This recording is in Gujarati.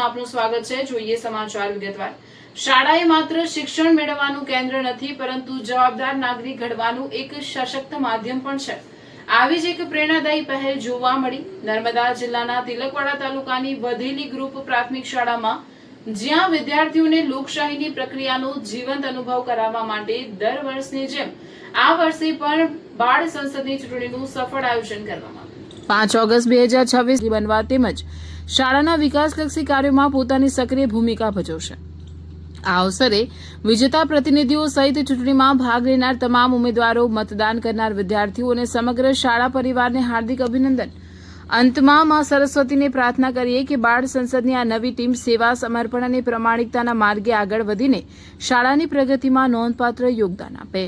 ન્યૂઝમાં આપનું સ્વાગત છે। જોઈએ સમાચાર વિગતવાર। શાળા એ માત્ર શિક્ષણ મેળવવાનું કેન્દ્ર નથી, પરંતુ જવાબદાર નાગરિક ઘડવાનું એક સશક્ત માધ્યમ પણ છે। આવી જ એક પ્રેરણાદાયી પહેલ જોવા મળી નર્મદા જિલ્લાના તિલકવાડા તાલુકાની વધેલી ગ્રુપ પ્રાથમિક શાળામાં, જ્યાં વિદ્યાર્થીઓને લોકશાહીની પ્રક્રિયાનો જીવંત અનુભવ કરાવવા માટે દર વર્ષની જેમ આ વર્ષે પણ બાળ સંસદની ચૂંટણીનું સફળ આયોજન કરવામાં આવ્યું। 5 ઓગસ્ટ 2026 બનવા તેમજ શાળાના વિકાસલક્ષી કાર્યોમાં પોતાની સક્રિય ભૂમિકા ભજવશે। આ અવસરે વિજેતા પ્રતિનિધિઓ સહિત ચૂંટણીમાં ભાગ લેનાર તમામ ઉમેદવારો, મતદાન કરનાર વિદ્યાર્થીઓ અને સમગ્ર શાળા પરિવારને હાર્દિક અભિનંદન। અંતમાં માં સરસ્વતીને પ્રાર્થના કરીએ કે બાળ સંસદની આ નવી ટીમ સેવા, સમર્પણ અને પ્રમાણિકતાના માર્ગે આગળ વધીને શાળાની પ્રગતિમાં નોંધપાત્ર યોગદાન આપે।